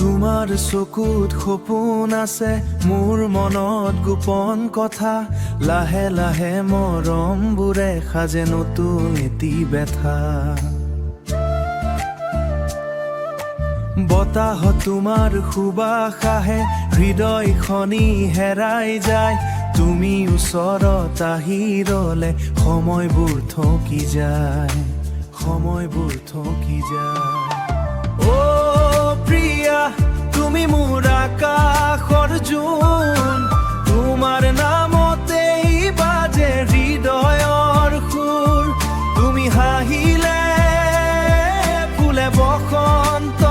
তোমাৰ চকুত সপোন আছে, মোৰ মনত গোপন কথা। লাহে লাহে মৰমবোৰে সাজে নতুন এটি ব্যথা। বতাহত তোমাৰ সুবাস আহে, হৃদয়খনি হেৰাই যায়। তুমি ওচৰত আহি ৰলে সময়বোৰ থকি যায়, সময়বোৰ থকি যায়। প্ৰিয়া, তুমি মোৰ আকাশৰ জোন, তোমাৰ নামতেই বাজে হৃদয়ৰ সুৰ। তুমি হাঁহিলে ফুলে বসন্ত,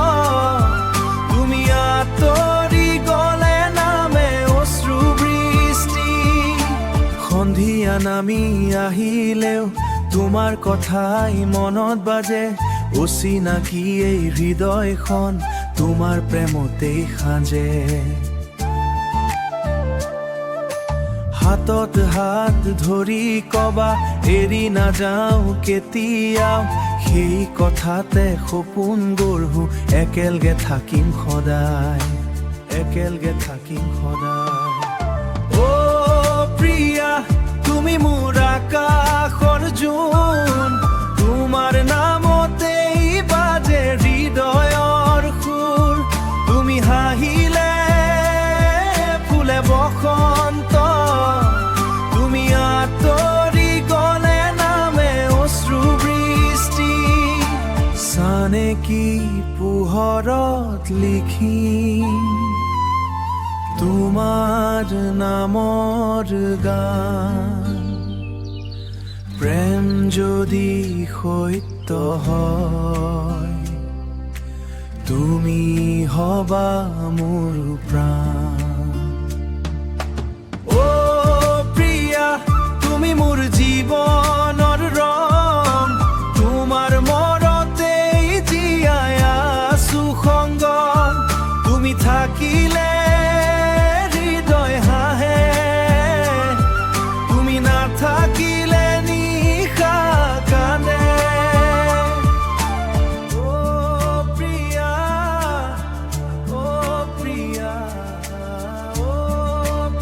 তুমি আঁতৰি গলে নামে অশ্ৰু বৃষ্টি। সন্ধিয়া নামি আহিলেও তোমাৰ কথাই মনত বাজে। অচিনাকি এই হৃদয়খন তোমাৰ প্ৰেমতেই সাজে। হাতত হাত ধৰি কবা এৰি নাযাওঁ কেতিয়াও, সেই কথাতে সপোন গঢ়ো একেলগে থাকিম সদায়, একেলগে থাকিম সদায়। প্ৰিয়া, তুমি মোৰ আকাশৰ জোন, তোমাৰ নামতেই বাজে হৃদয়ৰ সুৰ। তুমি হাঁহিলে ফুলে বসন্ত, তুমি আঁতৰি গলে নামে অশ্ৰু বৃষ্টি। চানে কি পোহৰত লিখিম তোমাৰ নামৰ গান। প্ৰেম যদি সত্য হয়, তুমি হবা মোৰ প্ৰাণ। প্ৰিয়া, তুমি মোৰ জীৱনৰ ৰং, তোমাৰ মৰতেই জীয়াই আছো সংগম। তুমি থাকিলে হৃদয় হাঁহে, তুমি নাথাকিলে নিশা কান্দে। প্ৰিয়া, প্ৰিয়া,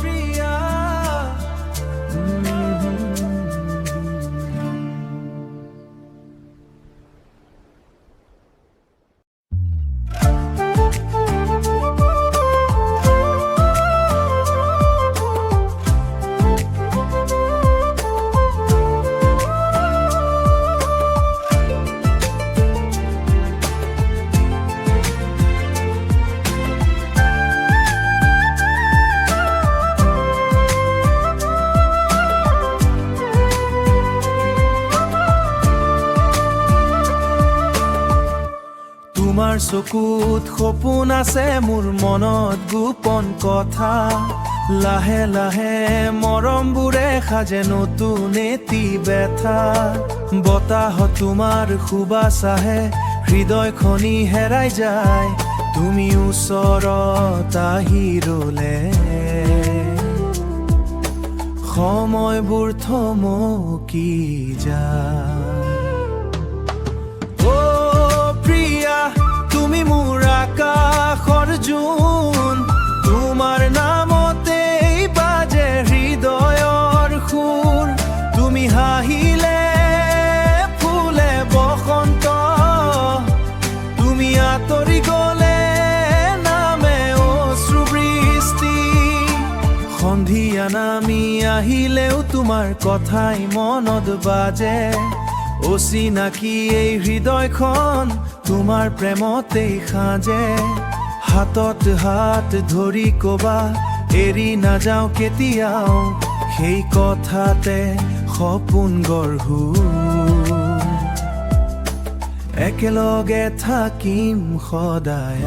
প্ৰিয়া। তোমাৰ চকুত সপোন আছে, মোৰ মনত গোপন কথা। লাহে লাহে মৰমবোৰে সাজে নতুন এটি ব্যথা। বতাহত তোমাৰ সুবাস আহে, হৃদয়খনি হেৰাই যায়। তুমি ওচৰত আহি ৰলে সময়বোৰ থমকি যায়। তুমি মোৰ আকাশৰ জোন, তোমাৰ নামতেই বাজে হৃদয়ৰ সুৰ। তুমি হাঁহিলে ফুলে বসন্ত, তুমি আঁতৰি গলে নামে অশ্ৰু বৃষ্টি। সন্ধিয়া নামি আহিলেও তোমাৰ কথাই মনত বাজে। অচিনাকি এই হৃদয়খন তোমাৰ প্ৰেমতেই সাজে। হাতত হাত ধৰি কবা এৰি নাযাওঁ কেতিয়াও, সেই কথাতে সপোন গঢ়ো একেলগে থাকিম সদায়।